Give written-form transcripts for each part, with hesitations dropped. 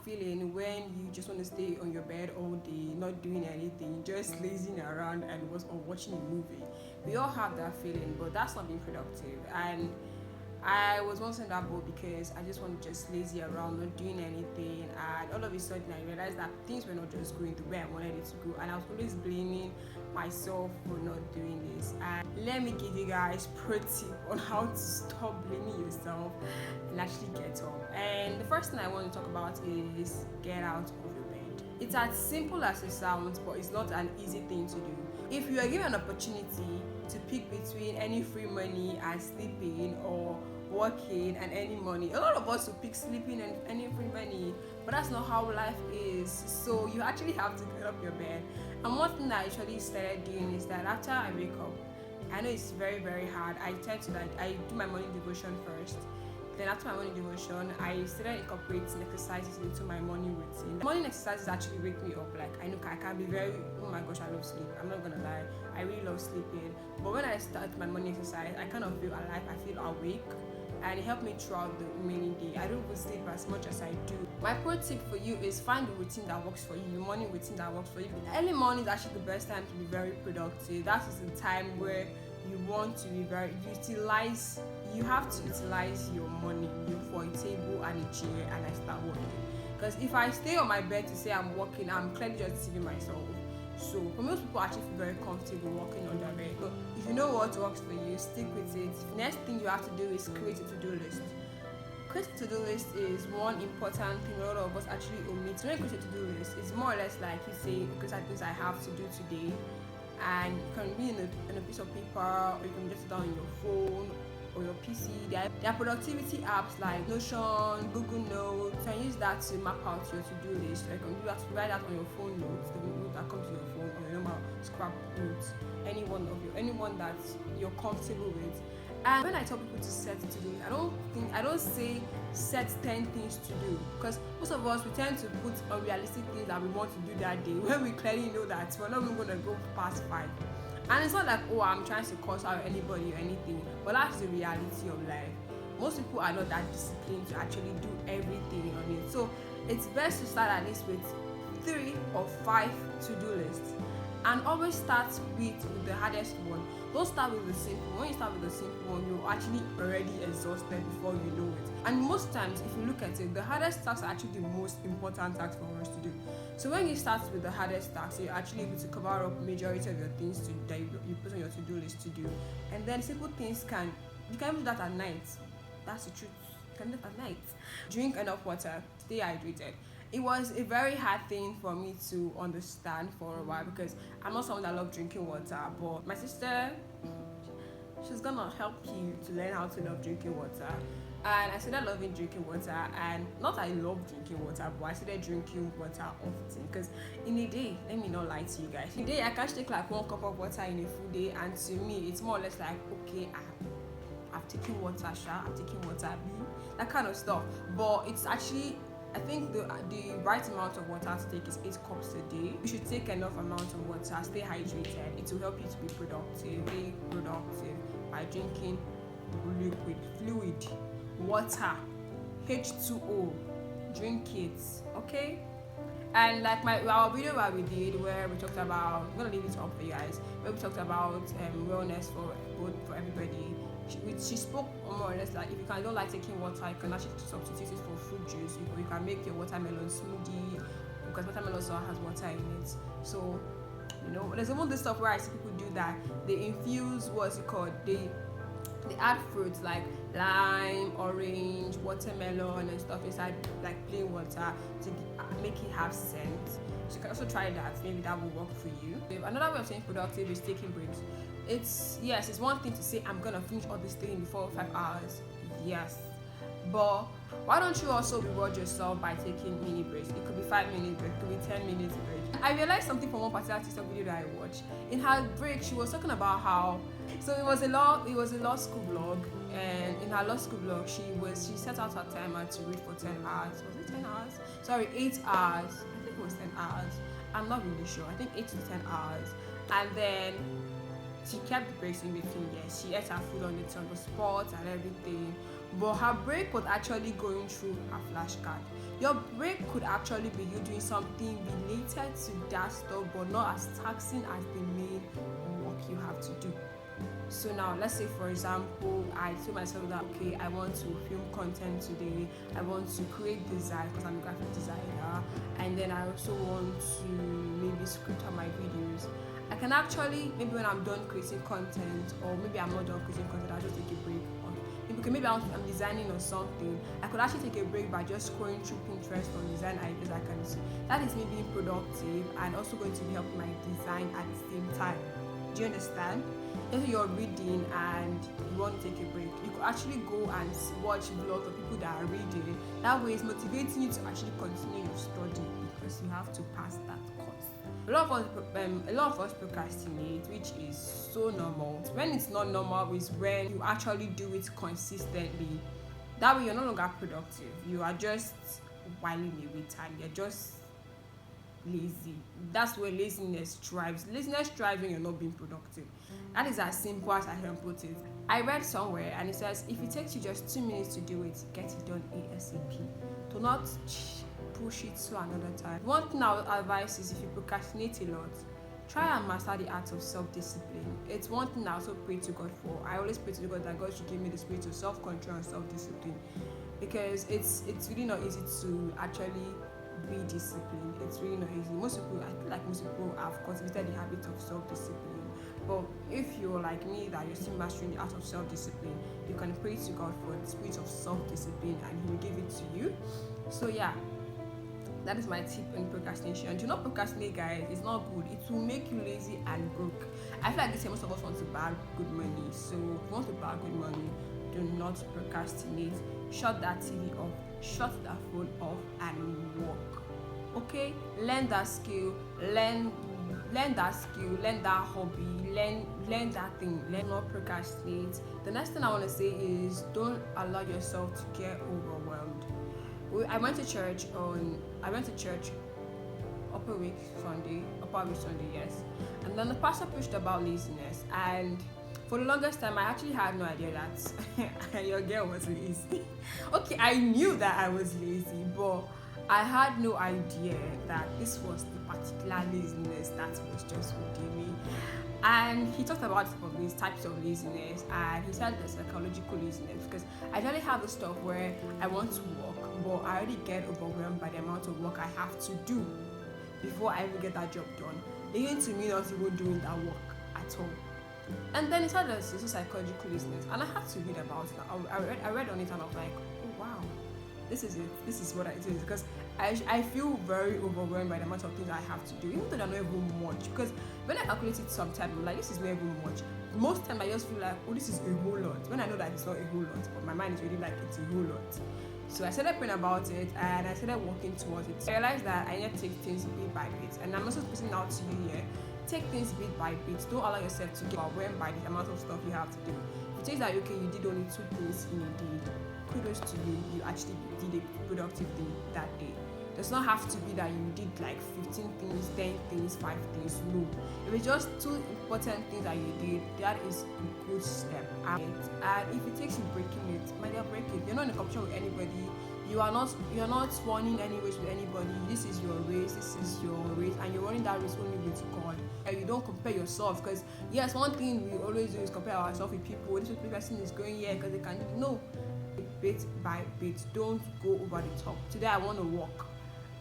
feeling when you just want to stay on your bed all day, not doing anything, just lazing around and or watching a movie. We all have that feeling, but that's not being productive. And I was once in that boat because I just want to just lazy around, not doing anything, and all of a sudden I realized that things were not just going the way I wanted it to go, and I was always blaming myself for not doing this. And let me give you guys pro tip on how to stop blaming yourself and actually get up. And the first thing I want to talk about is get out of your bed. It's as simple as it sounds, but it's not an easy thing to do. If you are given an opportunity to pick between any free money and sleeping, or working and any money, a lot of us will pick sleeping and any free money, but that's not how life is. So you actually have to get up your bed. And one thing that I actually started doing is that after I wake up, I know it's very very hard, I tend to I do my morning devotion first. Then after my morning devotion, I started incorporating exercises into my morning routine. Morning exercises actually wake me up. Like, I know I can be very, oh my gosh, I love sleep. I'm not gonna lie, I really love sleeping. But when I start my morning exercise, I kind of feel alive, I feel awake, and it helped me throughout the remaining day. I don't even sleep as much as I do. My pro tip for you is find the routine that works for you, the morning routine that works for you. Early morning is actually the best time to be very productive. That is the time where you want to be very you have to utilize your morning for a table and a chair, and I start working. Because if I stay on my bed to say I'm working, I'm clearly just deceiving myself. So for most people actually feel very comfortable working on their bed. But if you know what works for you, stick with it. Next thing you have to do is create a to-do list. Creating a to-do list is one important thing a lot of us actually omit. When you create a to-do list, it's more or less like you say, because I things I have to do today, and it can be in a piece of paper, or you can just down on your phone or your PC. There are productivity apps like Notion, Google Notes. You can use that to map out your to-do list. Or you can do that to write that on your phone notes, the note that comes to your phone, or your normal scrap notes, anyone that you're comfortable with. And when I tell people to set to do, I don't say set 10 things to do, because most of us we tend to put unrealistic things that we want to do that day when we clearly know that we're not even going to go past 5. And it's not like, oh, I'm trying to curse out anybody or anything, but that's the reality of life. Most people are not that disciplined to actually do everything on it. So it's best to start at least with 3 or 5 to-do lists, and always start with the hardest one. Don't start with the simple. When you start with the simple one, you're actually already exhausted before you know it. And most times, if you look at it, the hardest tasks are actually the most important tasks for us to do. So when you start with the hardest tasks, you're actually able to cover up majority of your things that you put on your to-do list to do. And then simple things you can do that at night. That's the truth. You can do that at night. Drink enough water. Stay hydrated. It was a very hard thing for me to understand for a while, because I'm not someone that loves drinking water, but my sister, she's gonna help you to learn how to love drinking water. And I started loving drinking water, and not I love drinking water, but I started drinking water often, because in a day, let me not lie to you guys, in a day I can take like 1 cup of water in a full day, and to me it's more or less like, okay, I've taken water, I've taken water, that kind of stuff. But it's actually, I think the right amount of water to take is 8 cups a day. You should take enough amount of water, stay hydrated. It will help you to be productive by drinking fluid, water, H2O. Drink it, okay? And like our video that we did, where we talked about, I'm gonna leave it up for you guys, where we talked about wellness for everybody. She spoke more or less like, if you don't like taking water, you can actually substitute it for fruit juice. You can make your watermelon smoothie, because watermelon also has water in it. So, there's even this stuff where I see people do that. They infuse, they add fruits like lime, orange, watermelon and stuff inside like plain water to make it have scent. So you can also try that. Maybe that will work for you. Another way of staying productive is taking breaks. It's one thing to say I'm gonna finish all this thing before 5 hours. Yes, but why don't you also reward yourself by taking mini breaks? It could be 5 minutes break, it could be 10 minutes break. I realized something from one particular TikTok video that I watched. In her break, she was talking about how, so it was a law school blog, and in her law school blog, she set out her timer to read for 10 hours. Was it 10 hours? Sorry, 8 hours. I think it was 10 hours. I'm not really sure. I think 8 to 10 hours, and then she kept the breaks in between. Yes, she ate her food on the spot and everything, but her break was actually going through her flashcard. Your break could actually be you doing something related to that stuff, but not as taxing as the main work you have to do. So now, let's say for example, I told myself that okay, I want to film content today. I want to create design because I'm a graphic designer, and then I also want to maybe script out my videos. I can actually, maybe when I'm done creating content, or maybe I'm not done creating content, I'll just take a break. Or maybe I'm designing or something. I could actually take a break by just scrolling through Pinterest for design ideas I can see. That is me being productive and also going to be helping my design at the same time. Do you understand? If you're reading and you want to take a break, you could actually go and watch vlogs of people that are reading. That way, it's motivating you to actually continue your study because you have to pass that course. A lot of us procrastinate, which is so normal. When it's not normal is when you actually do it consistently. That way, you're no longer productive. You are just whiling away time. You're just lazy. That's where laziness thrives. Laziness thrives when you're not being productive. That is as simple as I can put it. I read somewhere and it says if it takes you just 2 minutes to do it, get it done ASAP. Do not push it to another time. One thing I would advise is if you procrastinate a lot, try and master the art of self-discipline. It's one thing I also pray to God for. I always pray to God that God should give me the spirit of self-control and self-discipline, because it's really not easy to actually be disciplined. It's really not easy. I feel like most people have cultivated the habit of self-discipline. But if you're like me, that you're still mastering the art of self-discipline, you can pray to God for the spirit of self-discipline and He will give it to you. So yeah, that is my tip on procrastination. Do not procrastinate, guys. It's not good. It will make you lazy and broke. I feel like this year most of us want to bag good money. So if you want to bag good money, do not procrastinate. Shut that TV off, shut that phone off, and work. Okay? Learn that skill, learn that hobby, learn that thing. Learn, not procrastinate. The next thing I want to say is don't allow yourself to get overwhelmed. I went to church upper week Sunday, yes. And then the pastor preached about laziness, and for the longest time I actually had no idea that your girl was lazy. Okay, I knew that I was lazy, but I had no idea that this was the particular laziness that was just holding me. And he talked about these types of laziness, and he said the psychological laziness, because I generally have the stuff where I want to work, but I already get overwhelmed by the amount of work I have to do before I even get that job done, leading to me not even doing that work at all. And then he said there's a psychological laziness, and I had to read about it. I read on it, and I was like, oh wow, this is it. This is what it is, because I feel very overwhelmed by the amount of things I have to do, even though they're not even much. Because when I calculate it sometimes, I'm like, this is not even much. Most time I just feel like, oh, this is a whole lot. When I know that it's not a whole lot, but my mind is really like it's a whole lot. So I started praying about it, and I started working towards it. So I realized that I need to take things bit by bit, and I'm also putting out to you here. Take things bit by bit. Don't allow yourself to get overwhelmed by the amount of stuff you have to do. If it takes that okay, you did only 2 things in a day, kudos to you. You actually did a productive day that day. It does not have to be that you did like 15 things, 10 things, 5 things. No. If it's just 2 important things that you did, that is a good step. And if it takes you breaking it, my dear, break it. You're not in a competition with anybody. You're not running any race with anybody. This is your race, and you're running that race only with God. And you don't compare yourself, because yes, one thing we always do is compare ourselves with people. This person is going here because they can do. No. Bit by bit. Don't go over the top. Today I want to walk.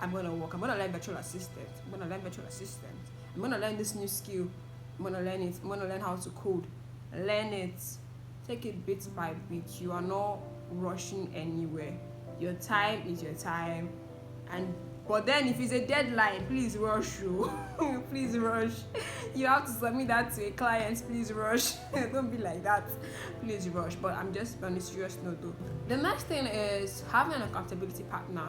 I'm going to learn virtual assistant. I'm going to learn this new skill. I'm going to learn it. I'm going to learn how to code. Learn it. Take it bit by bit. You are not rushing anywhere. Your time is your time. But then if it's a deadline, please rush you. Please rush. You have to submit that to a client. Please rush. Don't be like that. Please rush. But I'm just on a serious note though. The next thing is having an accountability partner.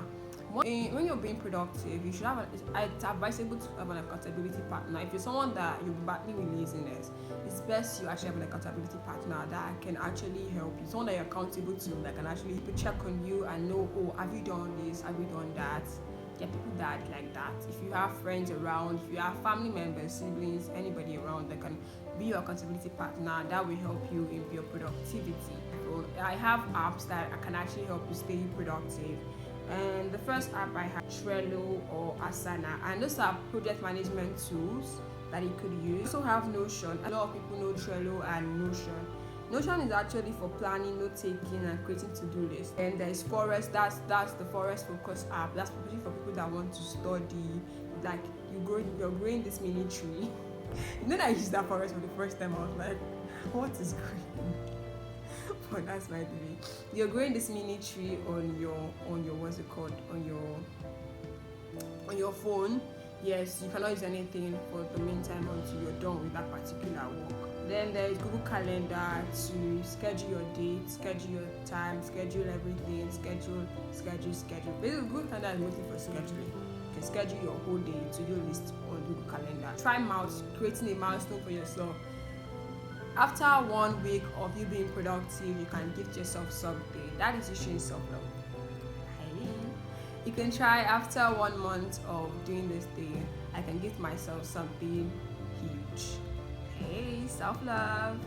When you're being productive, you should have it's advisable to have an accountability partner. If you're someone that you're battling with laziness, it's best you actually have an accountability partner that can actually help you. Someone that you're accountable to, that can actually check on you and know, oh, have you done this? Have you done that? There are people that are like that. If you have friends around, if you have family members, siblings, anybody around that can be your accountability partner, that will help you in your productivity. So I have apps that can actually help you stay productive. And the first app I have Trello or Asana, and those are project management tools that you could use. I also have Notion. A lot of people know Trello and Notion. Notion is actually for planning, note taking, and creating to-do lists. And there's Forest. That's the Forest Focus app. That's especially for people that want to study. Like you're growing this mini tree. Then I used that Forest for the first time. I was like, what is growing? But that's by the way. You're growing this mini tree on your what's it called, on your phone. Yes, you cannot use anything for the meantime until you're done with that particular work. Then there is Google Calendar to schedule your date, schedule your time, schedule everything, schedule. Basically, Google Calendar is mostly for scheduling. You can schedule your whole day to-do list on Google Calendar. Try creating a milestone for yourself. After 1 week of you being productive, you can gift yourself something. That is showing self-love. You can try after 1 month of doing this thing, I can gift myself something huge. Hey, self-love.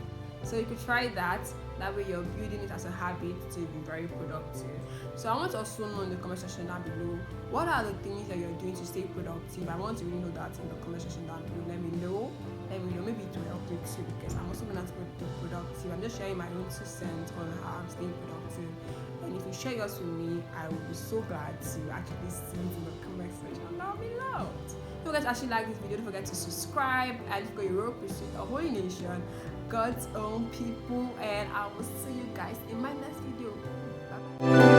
So you could try that. That way you're building it as a habit to be very productive. So I want to also know in the comment section down below, what are the things that you're doing to stay productive? I want to really know that in the comment section down below. Let me know. Maybe it will help you too, because I'm also going to be productive. I'm just sharing my own 2 cents on how I'm staying productive. And if you share yours with me, I will be so glad to actually see it in the comment section down below. If you guys actually like this video, don't forget to subscribe. And if you got Europe, a holy nation, God's own people, and I will see you guys in my next video. Bye bye.